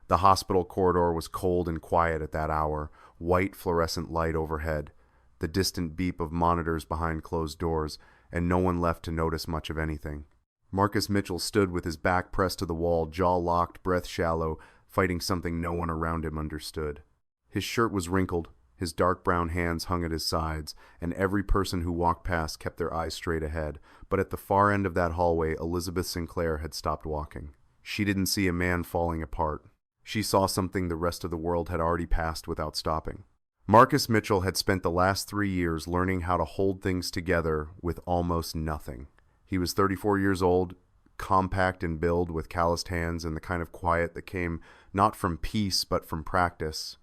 The hospital corridor was cold and quiet at that hour, white fluorescent light overhead, the distant beep of monitors behind closed doors, and no one left to notice much of anything. Marcus Mitchell stood with his back pressed to the wall, jaw locked, breath shallow, fighting something no one around him understood. His shirt was wrinkled, his dark brown hands hung at his sides, and every person who walked past kept their eyes straight ahead. But at the far end of that hallway, Elizabeth Sinclair had stopped walking. She didn't see a man falling apart. She saw something the rest of the world had already passed without stopping. Marcus Mitchell had spent the last 3 years learning how to hold things together with almost nothing. He was 34 years old, compact in build with calloused hands and the kind of quiet that came not from peace but from practice.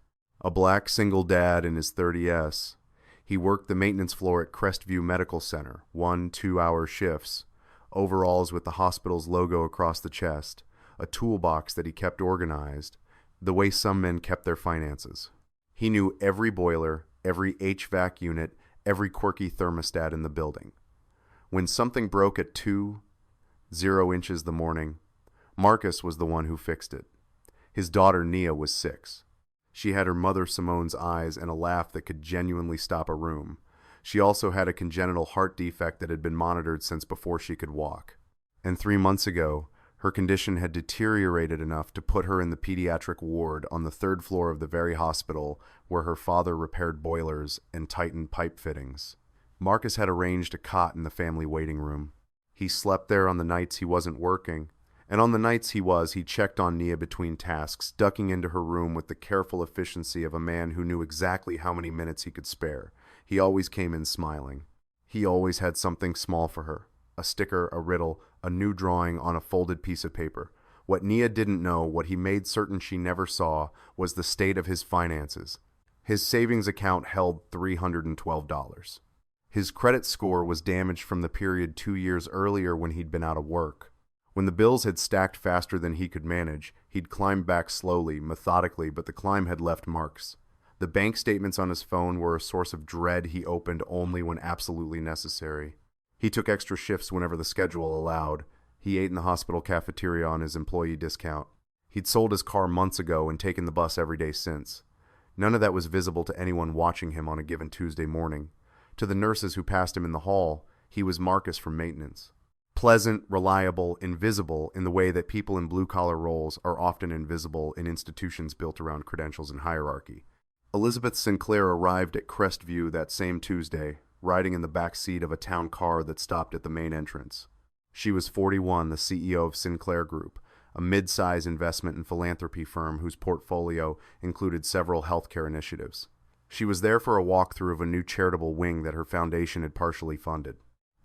A black single dad in his 30s. He worked the maintenance floor at Crestview Medical Center, 1-2-hour shifts, overalls with the hospital's logo across the chest, a toolbox that he kept organized, the way some men kept their finances. He knew every boiler, every HVAC unit, every quirky thermostat in the building. When something broke at 2:00 inches the morning, Marcus was the one who fixed it. His daughter Nia was 6. She had her mother Simone's eyes and a laugh that could genuinely stop a room. She also had a congenital heart defect that had been monitored since before she could walk. And 3 months ago, her condition had deteriorated enough to put her in the pediatric ward on the 3rd floor of the very hospital where her father repaired boilers and tightened pipe fittings. Marcus had arranged a cot in the family waiting room. He slept there on the nights he wasn't working, and on the nights he checked on Nia between tasks, ducking into her room with the careful efficiency of a man who knew exactly how many minutes he could spare. He always came in smiling. He always had something small for her, a sticker, a riddle, a new drawing on a folded piece of paper. What Nia didn't know, what he made certain she never saw, was the state of his finances. His savings account held $312. His credit score was damaged from the period 2 years earlier when he'd been out of work. When the bills had stacked faster than he could manage, he'd climbed back slowly, methodically, but the climb had left marks. The bank statements on his phone were a source of dread he opened only when absolutely necessary. He took extra shifts whenever the schedule allowed. He ate in the hospital cafeteria on his employee discount. He'd sold his car months ago and taken the bus every day since. None of that was visible to anyone watching him on a given Tuesday morning. To the nurses who passed him in the hall, he was Marcus from maintenance. Pleasant, reliable, invisible in the way that people in blue-collar roles are often invisible in institutions built around credentials and hierarchy. Elizabeth Sinclair arrived at Crestview that same Tuesday, riding in the back seat of a town car that stopped at the main entrance. She was 41, the CEO of Sinclair Group, a mid-size investment and philanthropy firm whose portfolio included several healthcare initiatives. She was there for a walkthrough of a new charitable wing that her foundation had partially funded.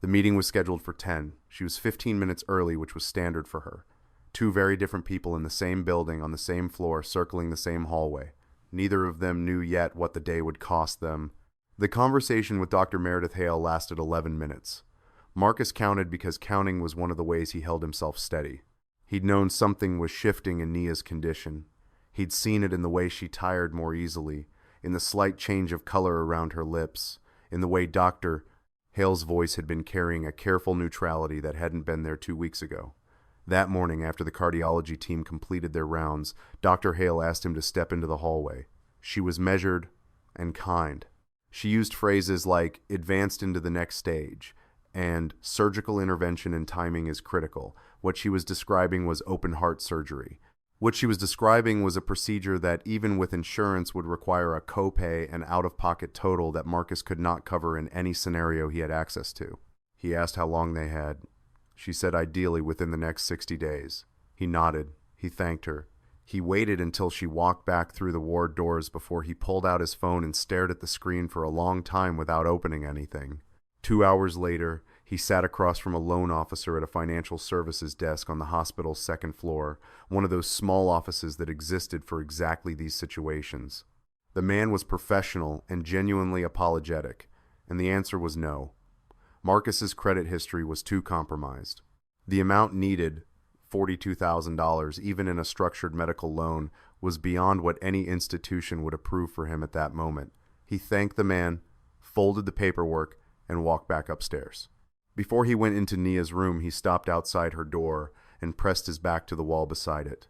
The meeting was scheduled for 10. She was 15 minutes early, which was standard for her. 2 very different people in the same building, on the same floor, circling the same hallway. Neither of them knew yet what the day would cost them. The conversation with Dr. Meredith Hale lasted 11 minutes. Marcus counted because counting was one of the ways he held himself steady. He'd known something was shifting in Nia's condition. He'd seen it in the way she tired more easily, in the slight change of color around her lips, in the way Dr. Hale's voice had been carrying a careful neutrality that hadn't been there 2 weeks ago. That morning, after the cardiology team completed their rounds, Dr. Hale asked him to step into the hallway. She was measured and kind. She used phrases like advanced into the next stage and surgical intervention and timing is critical. What she was describing was open heart surgery. What she was describing was a procedure that, even with insurance, would require a copay and out-of-pocket total that Marcus could not cover in any scenario he had access to. He asked how long they had. She said ideally within the next 60 days. He nodded. He thanked her. He waited until she walked back through the ward doors before he pulled out his phone and stared at the screen for a long time without opening anything. 2 hours later, he sat across from a loan officer at a financial services desk on the hospital's 2nd floor, one of those small offices that existed for exactly these situations. The man was professional and genuinely apologetic, and the answer was no. Marcus's credit history was too compromised. The amount needed, $42,000, even in a structured medical loan, was beyond what any institution would approve for him at that moment. He thanked the man, folded the paperwork, and walked back upstairs. Before he went into Nia's room, he stopped outside her door and pressed his back to the wall beside it.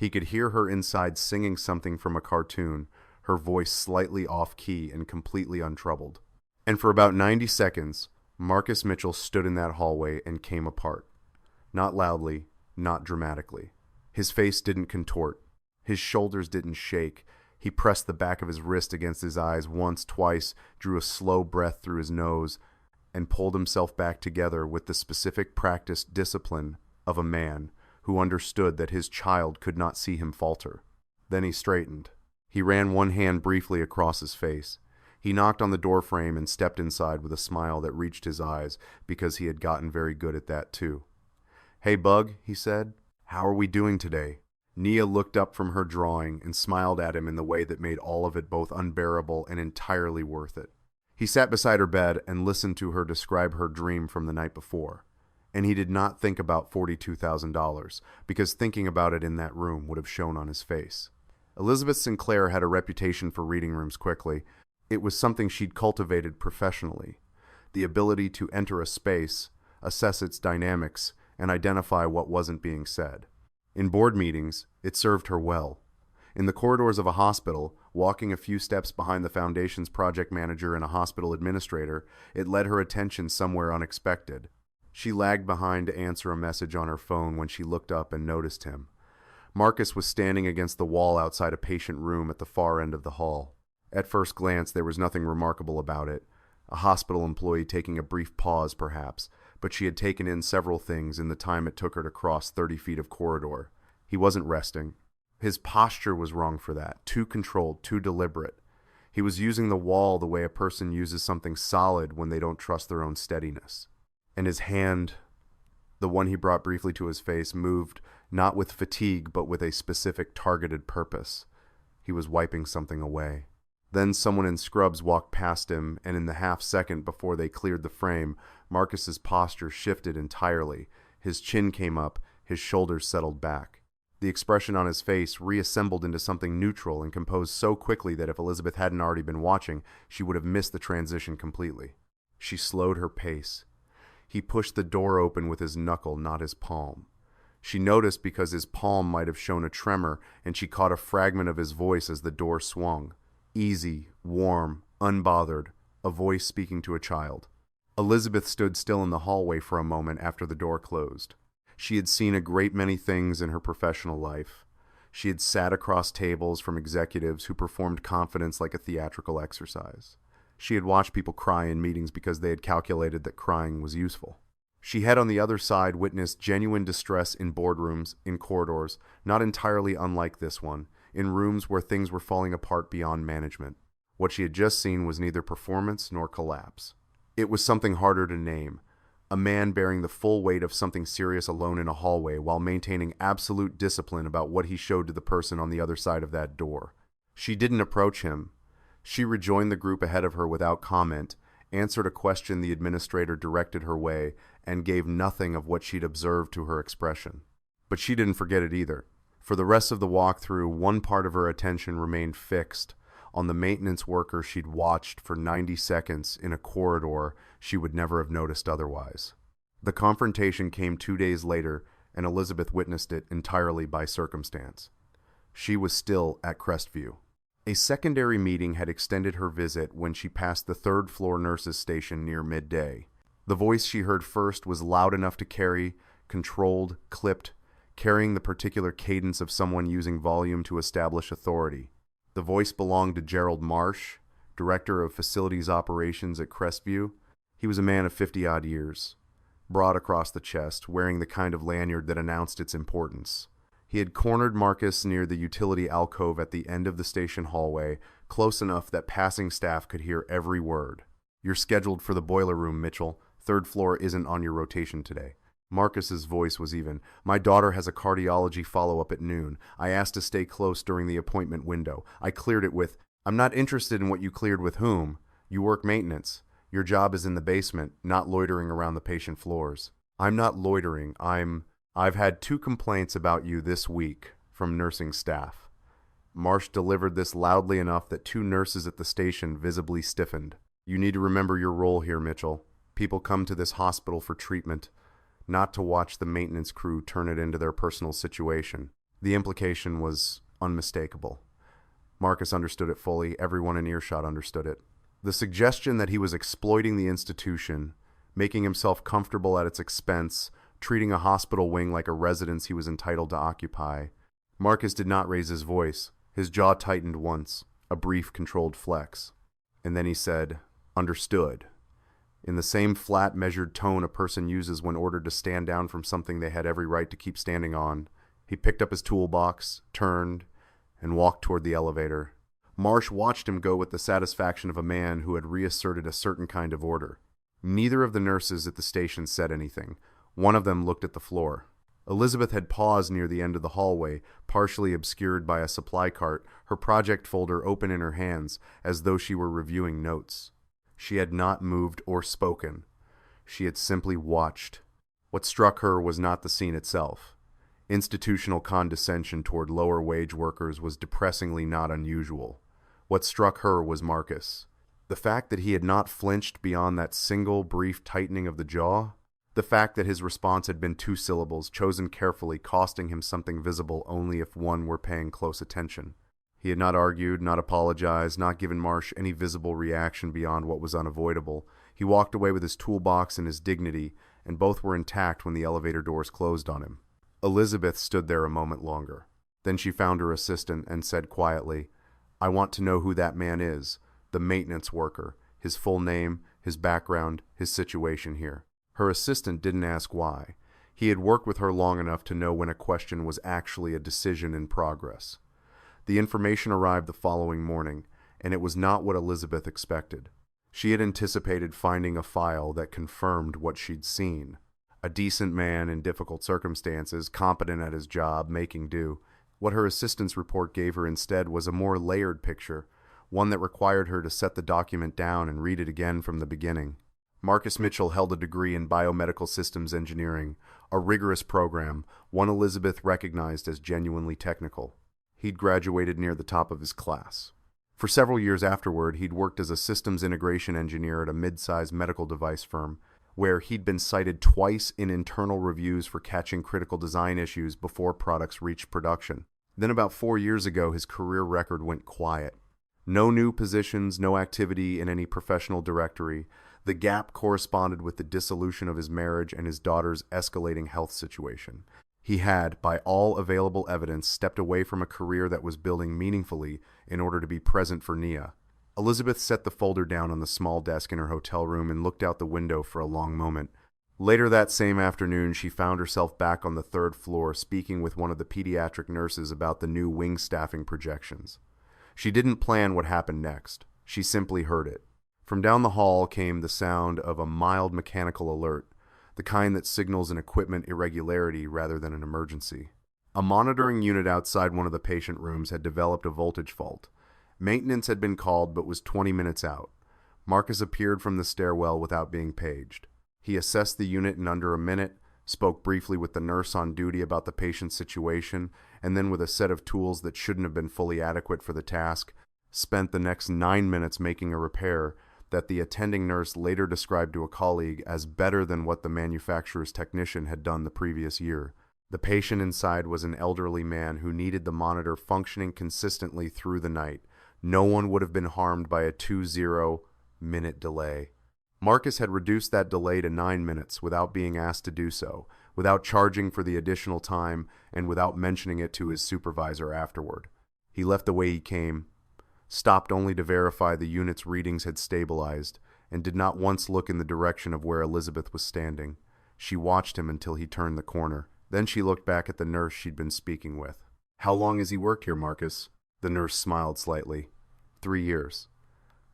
He could hear her inside singing something from a cartoon, her voice slightly off-key and completely untroubled. And for about 90 seconds, Marcus Mitchell stood in that hallway and came apart. Not loudly, not dramatically. His face didn't contort. His shoulders didn't shake. He pressed the back of his wrist against his eyes once, twice, drew a slow breath through his nose, and pulled himself back together with the specific practiced discipline of a man who understood that his child could not see him falter. Then he straightened. He ran one hand briefly across his face. He knocked on the doorframe and stepped inside with a smile that reached his eyes because he had gotten very good at that too. "Hey, Bug," he said. "How are we doing today?" Nia looked up from her drawing and smiled at him in the way that made all of it both unbearable and entirely worth it. He sat beside her bed and listened to her describe her dream from the night before. And he did not think about $42,000, because thinking about it in that room would have shown on his face. Elizabeth Sinclair had a reputation for reading rooms quickly. It was something she'd cultivated professionally. The ability to enter a space, assess its dynamics, and identify what wasn't being said. In board meetings, it served her well. In the corridors of a hospital, walking a few steps behind the Foundation's project manager and a hospital administrator, it led her attention somewhere unexpected. She lagged behind to answer a message on her phone when she looked up and noticed him. Marcus was standing against the wall outside a patient room at the far end of the hall. At first glance, there was nothing remarkable about it. A hospital employee taking a brief pause, perhaps, but she had taken in several things in the time it took her to cross 30 feet of corridor. He wasn't resting. His posture was wrong for that, too controlled, too deliberate. He was using the wall the way a person uses something solid when they don't trust their own steadiness. And his hand, the one he brought briefly to his face, moved not with fatigue but with a specific targeted purpose. He was wiping something away. Then someone in scrubs walked past him, and in the half-second before they cleared the frame, Marcus's posture shifted entirely. His chin came up, his shoulders settled back. The expression on his face reassembled into something neutral and composed so quickly that if Elizabeth hadn't already been watching, she would have missed the transition completely. She slowed her pace. He pushed the door open with his knuckle, not his palm. She noticed because his palm might have shown a tremor, and she caught a fragment of his voice as the door swung. Easy, warm, unbothered, a voice speaking to a child. Elizabeth stood still in the hallway for a moment after the door closed. She had seen a great many things in her professional life. She had sat across tables from executives who performed confidence like a theatrical exercise. She had watched people cry in meetings because they had calculated that crying was useful. She had on the other side witnessed genuine distress in boardrooms, in corridors, not entirely unlike this one, in rooms where things were falling apart beyond management. What she had just seen was neither performance nor collapse. It was something harder to name. A man bearing the full weight of something serious alone in a hallway while maintaining absolute discipline about what he showed to the person on the other side of that door. She didn't approach him. She rejoined the group ahead of her without comment, answered a question the administrator directed her way, and gave nothing of what she'd observed to her expression. But she didn't forget it either. For the rest of the walkthrough, one part of her attention remained fixed on the maintenance worker she'd watched for 90 seconds in a corridor she would never have noticed otherwise. The confrontation came 2 days later, and Elizabeth witnessed it entirely by circumstance. She was still at Crestview. A secondary meeting had extended her visit when she passed the third-floor nurses' station near midday. The voice she heard first was loud enough to carry, controlled, clipped, carrying the particular cadence of someone using volume to establish authority. The voice belonged to Gerald Marsh, director of facilities operations at Crestview. He was a man of 50-odd years, broad across the chest, wearing the kind of lanyard that announced its importance. He had cornered Marcus near the utility alcove at the end of the station hallway, close enough that passing staff could hear every word. "You're scheduled for the boiler room, Mitchell. Third floor isn't on your rotation today." Marcus's voice was even. "My daughter has a cardiology follow-up at noon. I asked to stay close during the appointment window. I cleared it with, I'm not interested in what you cleared with whom. You work maintenance. Your job is in the basement, not loitering around the patient floors." "I'm not loitering. I've had 2 complaints about you this week from nursing staff." Marsh delivered this loudly enough that 2 nurses at the station visibly stiffened. "You need to remember your role here, Mitchell. People come to this hospital for treatment, not to watch the maintenance crew turn it into their personal situation. The implication was unmistakable. Marcus understood it fully. Everyone in earshot understood it. The suggestion that he was exploiting the institution, making himself comfortable at its expense, treating a hospital wing like a residence he was entitled to occupy. Marcus did not raise his voice. His jaw tightened once, a brief controlled flex. And then he said, "Understood," in the same flat, measured tone a person uses when ordered to stand down from something they had every right to keep standing on. He picked up his toolbox, turned, and walked toward the elevator. Marsh watched him go with the satisfaction of a man who had reasserted a certain kind of order. Neither of the nurses at the station said anything. One of them looked at the floor. Elizabeth had paused near the end of the hallway, partially obscured by a supply cart, her project folder open in her hands, as though she were reviewing notes. She had not moved or spoken. She had simply watched. What struck her was not the scene itself. Institutional condescension toward lower-wage workers was depressingly not unusual. What struck her was Marcus. The fact that he had not flinched beyond that single brief tightening of the jaw. The fact that his response had been 2 syllables, chosen carefully, costing him something visible only if one were paying close attention. He had not argued, not apologized, not given Marsh any visible reaction beyond what was unavoidable. He walked away with his toolbox and his dignity, and both were intact when the elevator doors closed on him. Elizabeth stood there a moment longer. Then she found her assistant and said quietly, "I want to know who that man is, the maintenance worker, his full name, his background, his situation here." Her assistant didn't ask why. He had worked with her long enough to know when a question was actually a decision in progress. The information arrived the following morning, and it was not what Elizabeth expected. She had anticipated finding a file that confirmed what she'd seen. A decent man in difficult circumstances, competent at his job, making do. What her assistant's report gave her instead was a more layered picture, one that required her to set the document down and read it again from the beginning. Marcus Mitchell held a degree in biomedical systems engineering, a rigorous program, one Elizabeth recognized as genuinely technical. He'd graduated near the top of his class. For several years afterward, he'd worked as a systems integration engineer at a mid-sized medical device firm, where he'd been cited twice in internal reviews for catching critical design issues before products reached production. Then about 4 years ago, his career record went quiet. No new positions, no activity in any professional directory. The gap corresponded with the dissolution of his marriage and his daughter's escalating health situation. He had, by all available evidence, stepped away from a career that was building meaningfully in order to be present for Nia. Elizabeth set the folder down on the small desk in her hotel room and looked out the window for a long moment. Later that same afternoon, she found herself back on the 3rd floor speaking with one of the pediatric nurses about the new wing staffing projections. She didn't plan what happened next. She simply heard it. From down the hall came the sound of a mild mechanical alert, the kind that signals an equipment irregularity rather than an emergency. A monitoring unit outside one of the patient rooms had developed a voltage fault. Maintenance had been called but was 20 minutes out. Marcus appeared from the stairwell without being paged. He assessed the unit in under a minute, spoke briefly with the nurse on duty about the patient's situation, and then with a set of tools that shouldn't have been fully adequate for the task, spent the next 9 minutes making a repair that the attending nurse later described to a colleague as better than what the manufacturer's technician had done the previous year. The patient inside was an elderly man who needed the monitor functioning consistently through the night. No one would have been harmed by a 20-minute delay. Marcus had reduced that delay to 9 minutes without being asked to do so, without charging for the additional time, and without mentioning it to his supervisor afterward. He left the way he came, stopped only to verify the unit's readings had stabilized, and did not once look in the direction of where Elizabeth was standing. She watched him until he turned the corner. Then she looked back at the nurse she'd been speaking with. "How long has he worked here, Marcus?" The nurse smiled slightly. 3 years.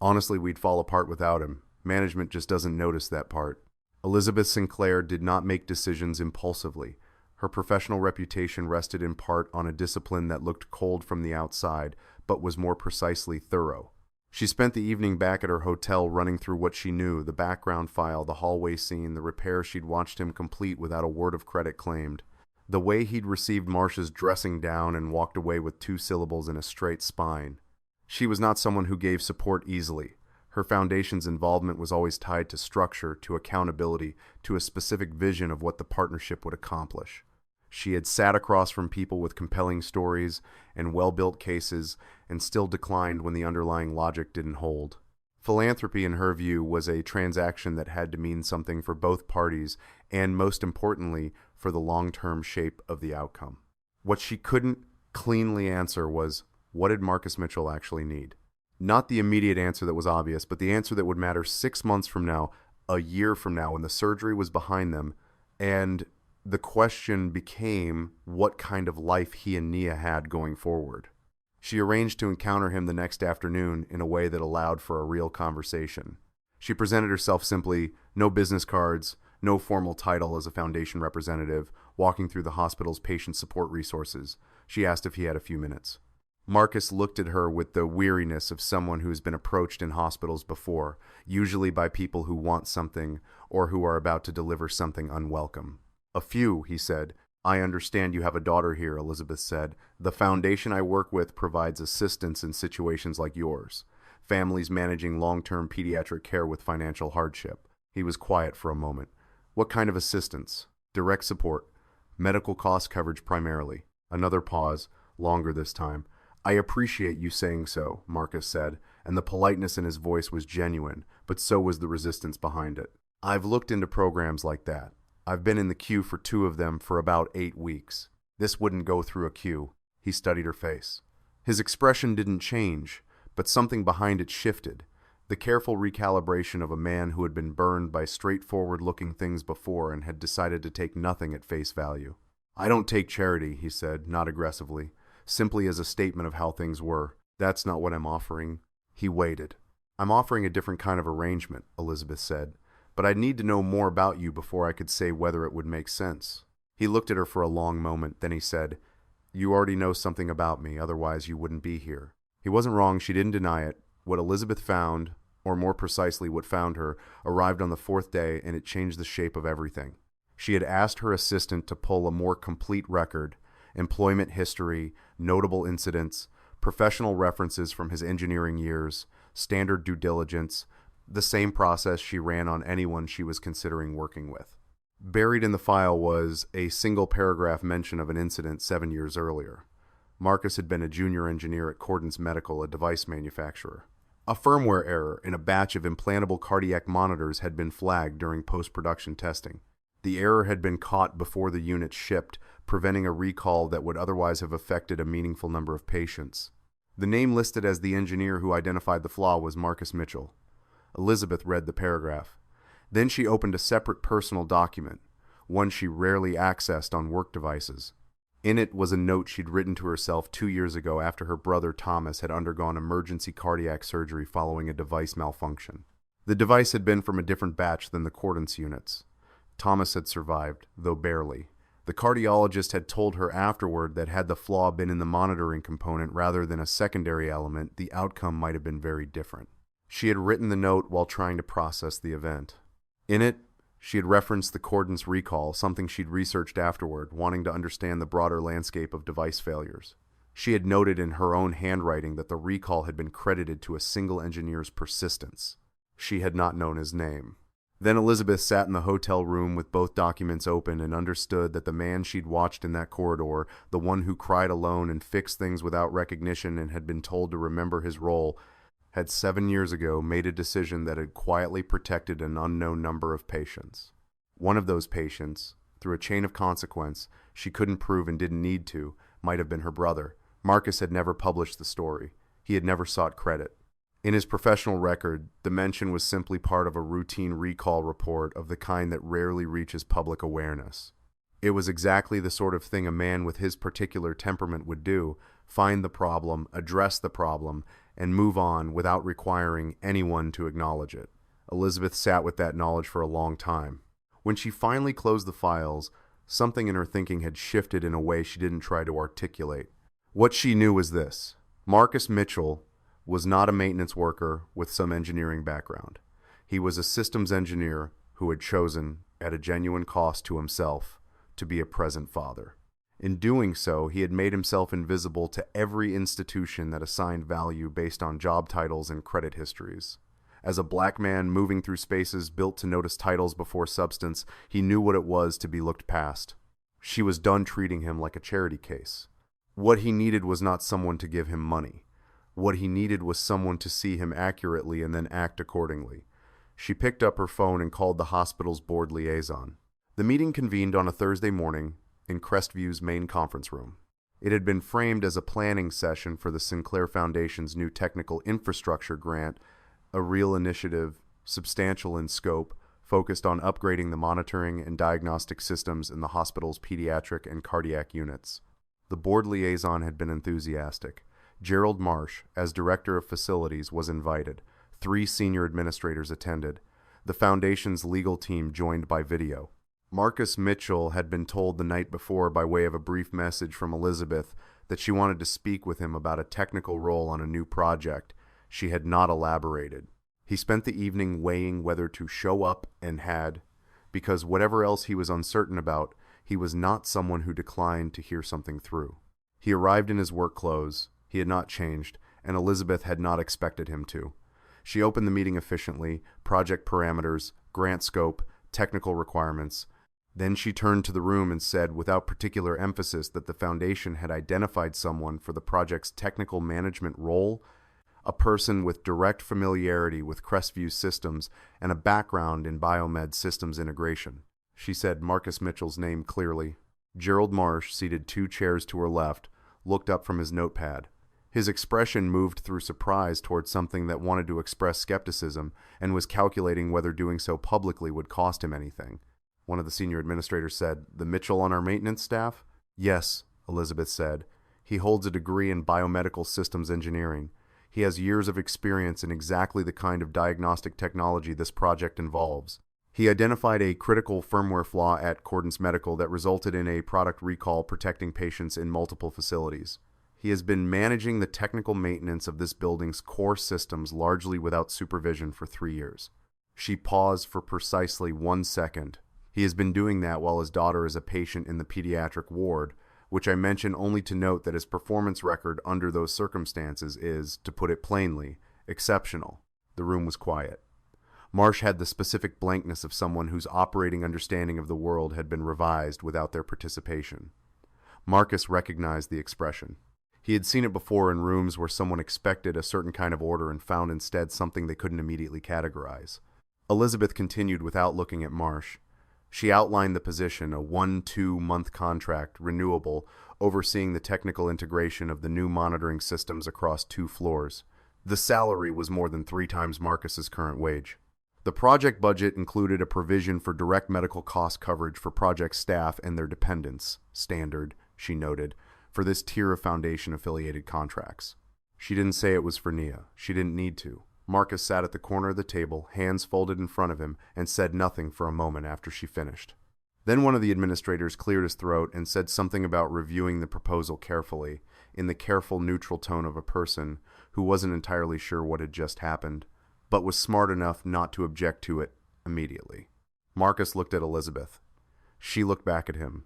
Honestly, we'd fall apart without him. Management just doesn't notice that part. Elizabeth Sinclair did not make decisions impulsively. Her professional reputation rested in part on a discipline that looked cold from the outside, but was more precisely thorough. She spent the evening back at her hotel running through what she knew, the background file, the hallway scene, the repair she'd watched him complete without a word of credit claimed, the way he'd received Marsh's dressing down and walked away with 2 syllables and a straight spine. She was not someone who gave support easily. Her foundation's involvement was always tied to structure, to accountability, to a specific vision of what the partnership would accomplish. She had sat across from people with compelling stories and well-built cases and still declined when the underlying logic didn't hold. Philanthropy, in her view, was a transaction that had to mean something for both parties and, most importantly, for the long-term shape of the outcome. What she couldn't cleanly answer was, what did Marcus Mitchell actually need? Not the immediate answer that was obvious, but the answer that would matter 6 months from now, a year from now, when the surgery was behind them, and the question became what kind of life he and Nia had going forward. She arranged to encounter him the next afternoon in a way that allowed for a real conversation. She presented herself simply, no business cards, no formal title as a foundation representative, walking through the hospital's patient support resources. She asked if he had a few minutes. Marcus looked at her with the weariness of someone who's been approached in hospitals before, usually by people who want something or who are about to deliver something unwelcome. "A few," he said. "I understand you have a daughter here," Elizabeth said. "The foundation I work with provides assistance in situations like yours. Families managing long-term pediatric care with financial hardship." He was quiet for a moment. "What kind of assistance?" "Direct support. Medical cost coverage primarily." Another pause, longer this time. "I appreciate you saying so," Marcus said, and the politeness in his voice was genuine, but so was the resistance behind it. "I've looked into programs like that. I've been in the queue for 2 of them for about 8 weeks. This wouldn't go through a queue." He studied her face. His expression didn't change, but something behind it shifted. The careful recalibration of a man who had been burned by straightforward-looking things before and had decided to take nothing at face value. "I don't take charity," he said, not aggressively, simply as a statement of how things were. "That's not what I'm offering." He waited. "I'm offering a different kind of arrangement," Elizabeth said, "but I'd need to know more about you before I could say whether it would make sense." He looked at her for a long moment, then he said, "You already know something about me, otherwise you wouldn't be here." He wasn't wrong, she didn't deny it. What Elizabeth found, or more precisely what found her, arrived on the 4th day, and it changed the shape of everything. She had asked her assistant to pull a more complete record, employment history, notable incidents, professional references from his engineering years, standard due diligence, the same process she ran on anyone she was considering working with. Buried in the file was a single paragraph mention of an incident 7 years earlier. Marcus had been a junior engineer at Cordance Medical, a device manufacturer. A firmware error in a batch of implantable cardiac monitors had been flagged during post-production testing. The error had been caught before the unit shipped, preventing a recall that would otherwise have affected a meaningful number of patients. The name listed as the engineer who identified the flaw was Marcus Mitchell. Elizabeth read the paragraph. Then she opened a separate personal document, one she rarely accessed on work devices. In it was a note she'd written to herself 2 years ago after her brother Thomas had undergone emergency cardiac surgery following a device malfunction. The device had been from a different batch than the Cordance units. Thomas had survived, though barely. The cardiologist had told her afterward that had the flaw been in the monitoring component rather than a secondary element, the outcome might have been very different. She had written the note while trying to process the event. In it, she had referenced the Cordance recall, something she'd researched afterward, wanting to understand the broader landscape of device failures. She had noted in her own handwriting that the recall had been credited to a single engineer's persistence. She had not known his name. Then Elizabeth sat in the hotel room with both documents open and understood that the man she'd watched in that corridor, the one who cried alone and fixed things without recognition and had been told to remember his role, had 7 years ago made a decision that had quietly protected an unknown number of patients. One of those patients, through a chain of consequence she couldn't prove and didn't need to, might have been her brother. Marcus had never published the story. He had never sought credit. In his professional record, the mention was simply part of a routine recall report of the kind that rarely reaches public awareness. It was exactly the sort of thing a man with his particular temperament would do: find the problem, address the problem, and move on without requiring anyone to acknowledge it. Elizabeth sat with that knowledge for a long time. When she finally closed the files, something in her thinking had shifted in a way she didn't try to articulate. What she knew was this: Marcus Mitchell was not a maintenance worker with some engineering background. He was a systems engineer who had chosen, at a genuine cost to himself, to be a present father. In doing so, he had made himself invisible to every institution that assigned value based on job titles and credit histories. As a black man moving through spaces built to notice titles before substance, he knew what it was to be looked past. She was done treating him like a charity case. What he needed was not someone to give him money. What he needed was someone to see him accurately and then act accordingly. She picked up her phone and called the hospital's board liaison. The meeting convened on a Thursday morning in Crestview's main conference room. It had been framed as a planning session for the Sinclair Foundation's new technical infrastructure grant, a real initiative, substantial in scope, focused on upgrading the monitoring and diagnostic systems in the hospital's pediatric and cardiac units. The board liaison had been enthusiastic. Gerald Marsh, as director of facilities, was invited. 3 senior administrators attended. The foundation's legal team joined by video. Marcus Mitchell had been told the night before by way of a brief message from Elizabeth that she wanted to speak with him about a technical role on a new project. She had not elaborated. He spent the evening weighing whether to show up and had, because whatever else he was uncertain about, he was not someone who declined to hear something through. He arrived in his work clothes. He had not changed, and Elizabeth had not expected him to. She opened the meeting efficiently, project parameters, grant scope, technical requirements. Then she turned to the room and said, without particular emphasis, that the foundation had identified someone for the project's technical management role, a person with direct familiarity with Crestview systems and a background in biomed systems integration. She said Marcus Mitchell's name clearly. Gerald Marsh, seated 2 chairs to her left, looked up from his notepad. His expression moved through surprise towards something that wanted to express skepticism and was calculating whether doing so publicly would cost him anything. One of the senior administrators said, "The Mitchell on our maintenance staff?" "Yes," Elizabeth said. "He holds a degree in biomedical systems engineering. He has years of experience in exactly the kind of diagnostic technology this project involves. He identified a critical firmware flaw at Cordance Medical that resulted in a product recall protecting patients in multiple facilities. He has been managing the technical maintenance of this building's core systems largely without supervision for 3 years." She paused for precisely 1 second. "He has been doing that while his daughter is a patient in the pediatric ward, which I mention only to note that his performance record under those circumstances is, to put it plainly, exceptional." The room was quiet. Marsh had the specific blankness of someone whose operating understanding of the world had been revised without their participation. Marcus recognized the expression. He had seen it before in rooms where someone expected a certain kind of order and found instead something they couldn't immediately categorize. Elizabeth continued without looking at Marsh. She outlined the position, a 1-2-month contract, renewable, overseeing the technical integration of the new monitoring systems across 2 floors. The salary was more than 3 times Marcus's current wage. The project budget included a provision for direct medical cost coverage for project staff and their dependents, standard, she noted, for this tier of foundation-affiliated contracts. She didn't say it was for Nia. She didn't need to. Marcus sat at the corner of the table, hands folded in front of him, and said nothing for a moment after she finished. Then one of the administrators cleared his throat and said something about reviewing the proposal carefully, in the careful, neutral tone of a person who wasn't entirely sure what had just happened, but was smart enough not to object to it immediately. Marcus looked at Elizabeth. She looked back at him.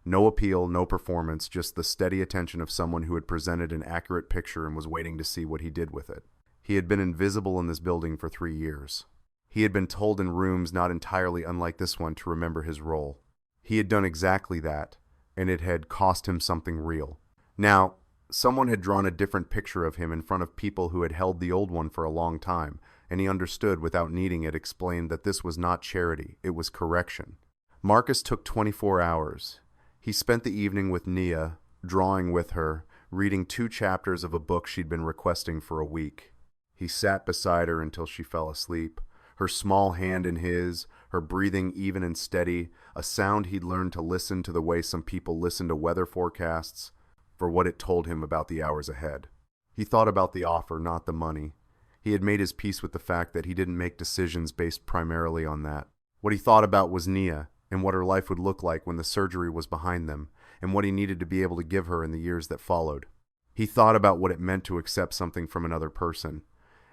No appeal, no performance, just the steady attention of someone who had presented an accurate picture and was waiting to see what he did with it. He had been invisible in this building for 3 years. He had been told in rooms not entirely unlike this one to remember his role. He had done exactly that, and it had cost him something real. Now, someone had drawn a different picture of him in front of people who had held the old one for a long time, and he understood without needing it, explained that this was not charity, it was correction. Marcus took 24 hours. He spent the evening with Nia, drawing with her, reading 2 chapters of a book she'd been requesting for a week. He sat beside her until she fell asleep, her small hand in his, her breathing even and steady, a sound he'd learned to listen to the way some people listen to weather forecasts, for what it told him about the hours ahead. He thought about the offer, not the money. He had made his peace with the fact that he didn't make decisions based primarily on that. What he thought about was Nia, and what her life would look like when the surgery was behind them, and what he needed to be able to give her in the years that followed. He thought about what it meant to accept something from another person,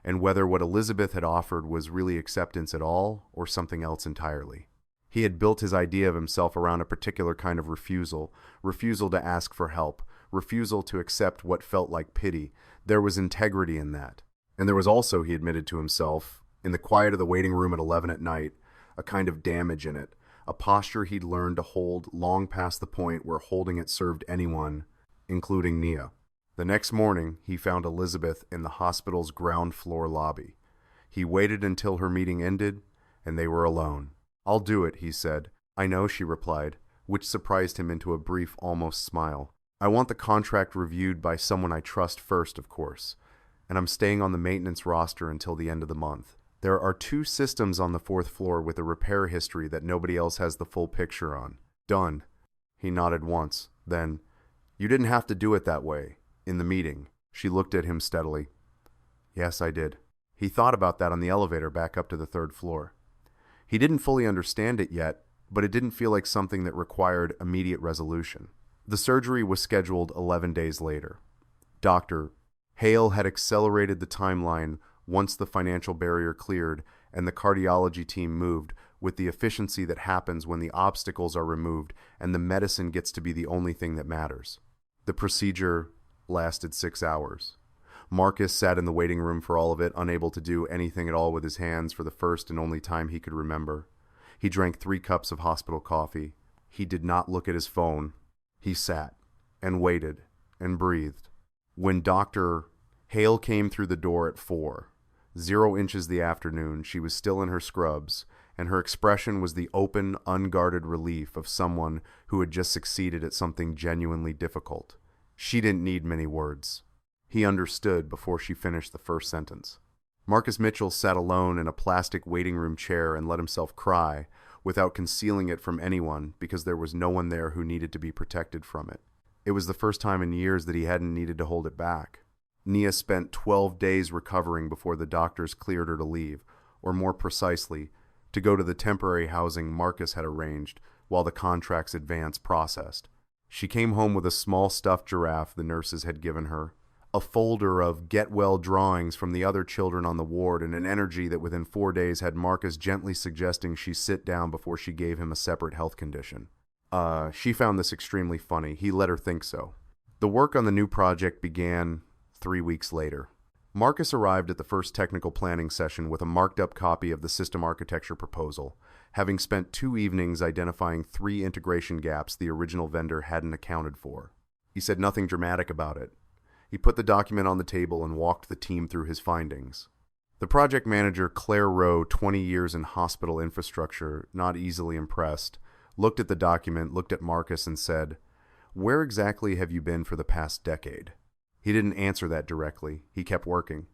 and whether what Elizabeth had offered was really acceptance at all, or something else entirely. He had built his idea of himself around a particular kind of refusal to ask for help, refusal to accept what felt like pity. There was integrity in that. And there was also, he admitted to himself, in the quiet of the waiting room at 11 at night, a kind of damage in it, a posture he'd learned to hold long past the point where holding it served anyone, including Nia. The next morning, he found Elizabeth in the hospital's ground floor lobby. He waited until her meeting ended, and they were alone. "I'll do it," he said. "I know," she replied, which surprised him into a brief, almost smile. "I want the contract reviewed by someone I trust first, of course, and I'm staying on the maintenance roster until the end of the month. There are 2 systems on the 4th floor with a repair history that nobody else has the full picture on." "Done." He nodded once. Then, "You didn't have to do it that way. In the meeting." She looked at him steadily. "Yes, I did." He thought about that on the elevator back up to the 3rd floor. He didn't fully understand it yet, but it didn't feel like something that required immediate resolution. The surgery was scheduled 11 days later. Dr. Hale had accelerated the timeline once the financial barrier cleared and the cardiology team moved, with the efficiency that happens when the obstacles are removed and the medicine gets to be the only thing that matters. The procedure lasted 6 hours. Marcus sat in the waiting room for all of it, unable to do anything at all with his hands for the first and only time he could remember. He drank 3 cups of hospital coffee. He did not look at his phone. He sat and waited and breathed. When Dr. Hale came through the door at 4, 0 inches the afternoon, she was still in her scrubs, and her expression was the open, unguarded relief of someone who had just succeeded at something genuinely difficult. She didn't need many words. He understood before she finished the first sentence. Marcus Mitchell sat alone in a plastic waiting room chair and let himself cry, without concealing it from anyone, because there was no one there who needed to be protected from it. It was the first time in years that he hadn't needed to hold it back. Nia spent 12 days recovering before the doctors cleared her to leave, or more precisely, to go to the temporary housing Marcus had arranged while the contract's advance processed. She came home with a small stuffed giraffe the nurses had given her, a folder of get-well drawings from the other children on the ward, and an energy that within 4 days had Marcus gently suggesting she sit down before she gave him a separate health condition. She found this extremely funny. He let her think so. The work on the new project began 3 weeks later. Marcus arrived at the first technical planning session with a marked-up copy of the system architecture proposal, having spent 2 evenings identifying 3 integration gaps the original vendor hadn't accounted for. He said nothing dramatic about it. He put the document on the table and walked the team through his findings. The project manager, Claire Rowe, 20 years in hospital infrastructure, not easily impressed, looked at the document, looked at Marcus, and said, "Where exactly have you been for the past decade?" He didn't answer that directly. He kept working.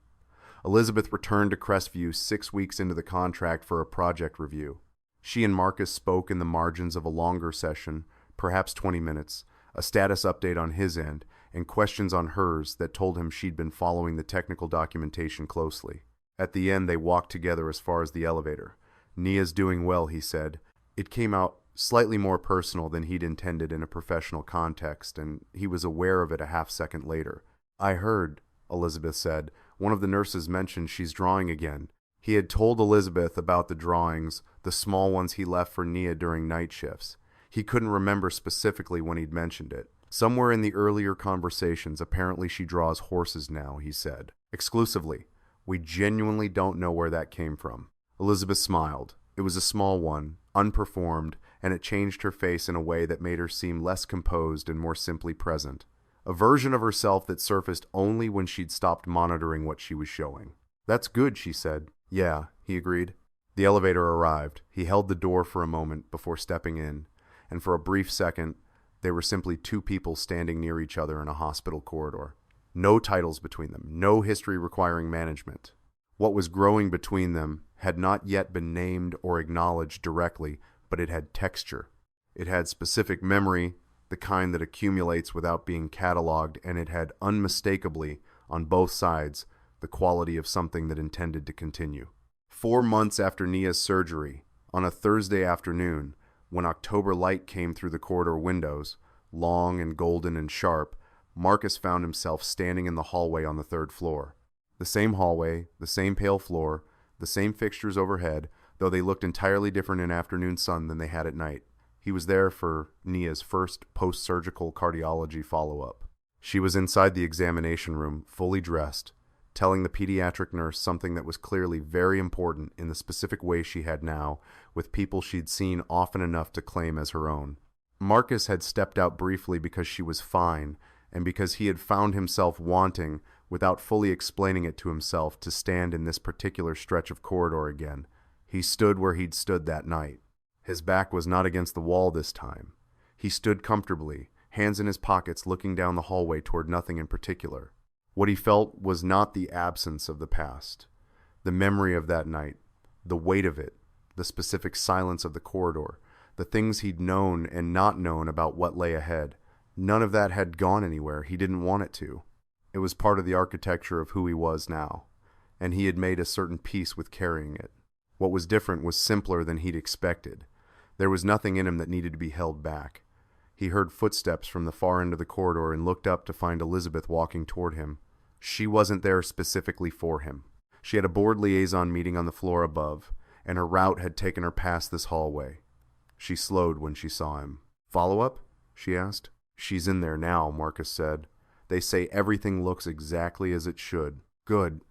Elizabeth returned to Crestview 6 weeks into the contract for a project review. She and Marcus spoke in the margins of a longer session, perhaps 20 minutes, a status update on his end, and questions on hers that told him she'd been following the technical documentation closely. At the end, they walked together as far as the elevator. "Nia's doing well," he said. It came out slightly more personal than he'd intended in a professional context, and he was aware of it a half-second later. "I heard," Elizabeth said. "One of the nurses mentioned she's drawing again." He had told Elizabeth about the drawings, the small ones he left for Nia during night shifts. He couldn't remember specifically when he'd mentioned it. "Somewhere in the earlier conversations, apparently she draws horses now," he said. "Exclusively. We genuinely don't know where that came from." Elizabeth smiled. It was a small one, unperformed, and it changed her face in a way that made her seem less composed and more simply present. A version of herself that surfaced only when she'd stopped monitoring what she was showing. "That's good," she said. "Yeah," he agreed. The elevator arrived. He held the door for a moment before stepping in, and for a brief second, they were simply 2 people standing near each other in a hospital corridor. No titles between them, no history requiring management. What was growing between them had not yet been named or acknowledged directly, but it had texture. It had specific memory, the kind that accumulates without being cataloged, and it had unmistakably, on both sides, the quality of something that intended to continue. 4 months after Nia's surgery, on a Thursday afternoon, when October light came through the corridor windows, long and golden and sharp, Marcus found himself standing in the hallway on the 3rd floor. The same hallway, the same pale floor, the same fixtures overhead, though they looked entirely different in afternoon sun than they had at night. He was there for Nia's first post-surgical cardiology follow-up. She was inside the examination room, fully dressed, telling the pediatric nurse something that was clearly very important in the specific way she had now, with people she'd seen often enough to claim as her own. Marcus had stepped out briefly because she was fine, and because he had found himself wanting, without fully explaining it to himself, to stand in this particular stretch of corridor again. He stood where he'd stood that night. His back was not against the wall this time. He stood comfortably, hands in his pockets, looking down the hallway toward nothing in particular. What he felt was not the absence of the past. The memory of that night, the weight of it, the specific silence of the corridor, the things he'd known and not known about what lay ahead. None of that had gone anywhere. He didn't want it to. It was part of the architecture of who he was now, and he had made a certain peace with carrying it. What was different was simpler than he'd expected. There was nothing in him that needed to be held back. He heard footsteps from the far end of the corridor and looked up to find Elizabeth walking toward him. She wasn't there specifically for him. She had a board liaison meeting on the floor above, and her route had taken her past this hallway. She slowed when she saw him. "Follow-up?" she asked. "She's in there now," Marcus said. "They say everything looks exactly as it should." "Good."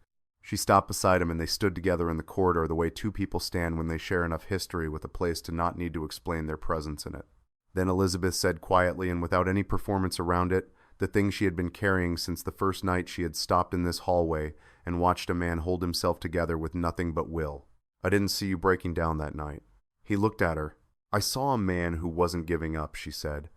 She stopped beside him and they stood together in the corridor the way two people stand when they share enough history with a place to not need to explain their presence in it. Then Elizabeth said quietly and without any performance around it, the thing she had been carrying since the first night she had stopped in this hallway and watched a man hold himself together with nothing but will. "I didn't see you breaking down that night." He looked at her. "I saw a man who wasn't giving up," she said.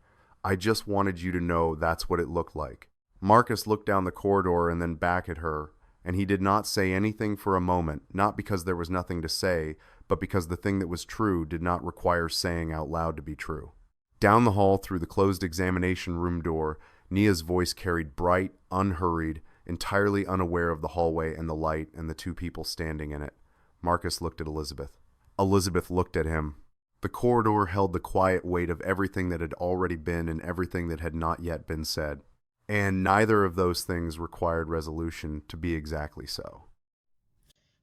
"I just wanted you to know that's what it looked like." Marcus looked down the corridor and then back at her, and he did not say anything for a moment, not because there was nothing to say, but because the thing that was true did not require saying out loud to be true. Down the hall through the closed examination room door, Nia's voice carried bright, unhurried, entirely unaware of the hallway and the light and the two people standing in it. Marcus looked at Elizabeth. Elizabeth looked at him. The corridor held the quiet weight of everything that had already been and everything that had not yet been said. And neither of those things required resolution to be exactly so.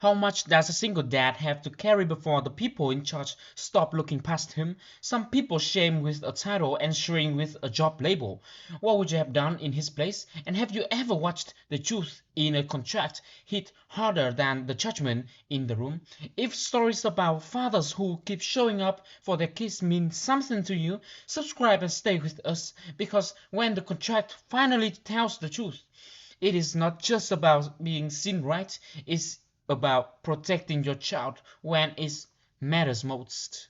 How much does a single dad have to carry before the people in charge stop looking past him? Some people shame with a title and shrink with a job label. What would you have done in his place? And have you ever watched the truth in a contract hit harder than the judgment in the room? If stories about fathers who keep showing up for their kids mean something to you, subscribe and stay with us, because when the contract finally tells the truth, it is not just about being seen right, it's about protecting your child when it matters most.